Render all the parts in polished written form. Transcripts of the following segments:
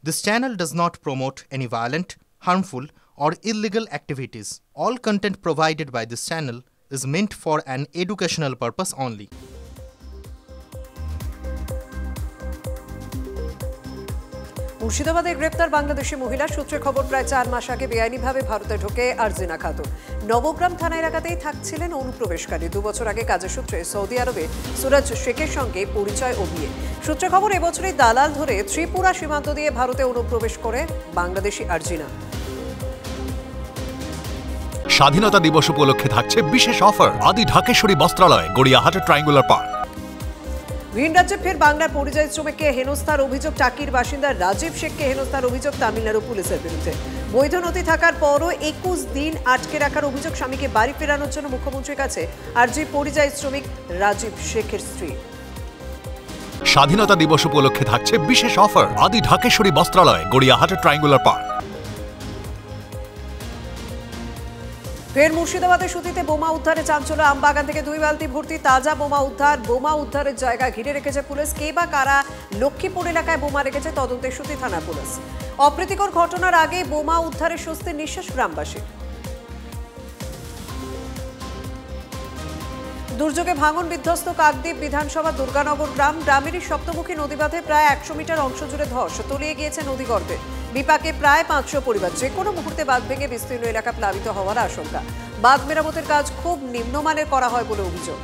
This channel does not promote any violent, harmful, or illegal activities. All content provided by this channel is meant for an educational purpose only. মুর্শিদাবাদে গ্রেপ্তার বাংলাদেশি মহিলা সূত্রে খবর প্রায় 4 মাস আগে বেআইনিভাবে ভারতে ঢোকে আরজিনা খাতুন। নবগ্রাম থানা এলাকাতেই থাকছিলেন অনুপ্রবেশকারী। 2 বছর আগে কাজের সূত্রে সৌদি আরবে সুরাজ শেখের সঙ্গে পরিচয় ও বিয়ে। সূত্রে খবর এবছরই দালাল ধরে ত্রিপুরা সীমান্ত দিয়ে ভারতে অনুপ্রবেশ করে বাংলাদেশি আরজিনা। স্বাধীনতা দিবস উপলক্ষে থাকছে বিশেষ অফার আদি ঢাকেশ্বরী বস্ত্রালয়, গড়িয়াহাট ট্রায়াঙ্গুলার পার্ক। ভিন রাজ্যে ফের বাংলার পরিযায়ী শ্রমিককে হেনস্থার অভিযোগ। টাকির বাসিন্দা রাজীব শেখকে হেনস্থার অভিযোগ তামিলনাড়ু পুলিশের বিরুদ্ধে। বৈধ নথি থাকার পরও 21 দিন আটকে রাখার অভিযোগ। স্বামীকে বাড়ি ফেরানোর জন্য মুখ্যমন্ত্রীর কাছে আর্জি পরিযায়ী শ্রমিক রাজীব শেখের স্ত্রী। স্বাধীনতা দিবস উপলক্ষে থাকছে বিশেষ অফার আদি ঢাকেশ্বরী বস্ত্রালয়, গড়িয়াহাট ট্রায়াঙ্গুলার পার্ক। ফের মুর্শিদাবাদের সুতিতে বোমা উদ্ধারে চাঞ্চল্য। আমবাগান থেকে 2 বালতি ভর্তি তাজা বোমা উদ্ধার। বোমা উদ্ধারের জায়গা ঘিরে রেখেছে পুলিশ। কে বা কারা লক্ষ্মীপুর এলাকায় বোমা রেখেছে তদন্তে সুতি থানা পুলিশ। অপ্রীতিকর ঘটনার আগে বোমা উদ্ধারের স্বস্তির নিঃশ্বাস গ্রামবাসী। দুর্যোগে ভাঙন বিধ্বস্ত কাকদ্বীপ বিধানসভা দুর্গানগর গ্রাম। গ্রামেরই সপ্তমুখী নদীবাঁধে প্রায় 100 মিটার অংশ জুড়ে ধস, তলিয়ে গিয়েছে নদীগর্ভে। বিপাকে প্রায় 500 পরিবার। যে কোনো মুহূর্তে বাঁধ ভেঙে বিস্তীর্ণ এলাকা প্লাবিত হওয়ার আশঙ্কা। বাঁধ মেরামতের কাজ খুব নিম্নমানের করা হয় বলে অভিযোগ।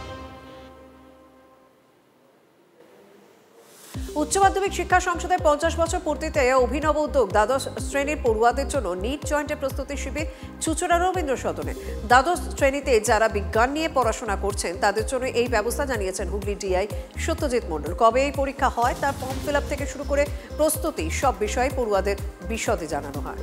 উচ্চ মাধ্যমিক শিক্ষা সংসদের 50 বছর পূর্তিতে অভিনব উদ্যোগ। দ্বাদশ শ্রেণীর পড়ুয়াদের জন্য নিট জয়েন্টের প্রস্তুতি শিবির চুচুড়া রবীন্দ্র সদনে। দ্বাদশ শ্রেণীতে যারা বিজ্ঞান নিয়ে পড়াশোনা করছেন তাদের জন্য এই ব্যবস্থা, জানিয়েছেন হুগলি ডিআই সত্যজিৎ মণ্ডল। কবে এই পরীক্ষা হয় তার ফর্ম ফিল আপ থেকে শুরু করে প্রস্তুতি সব বিষয়ে পড়ুয়াদের বিশদে জানানো হয়।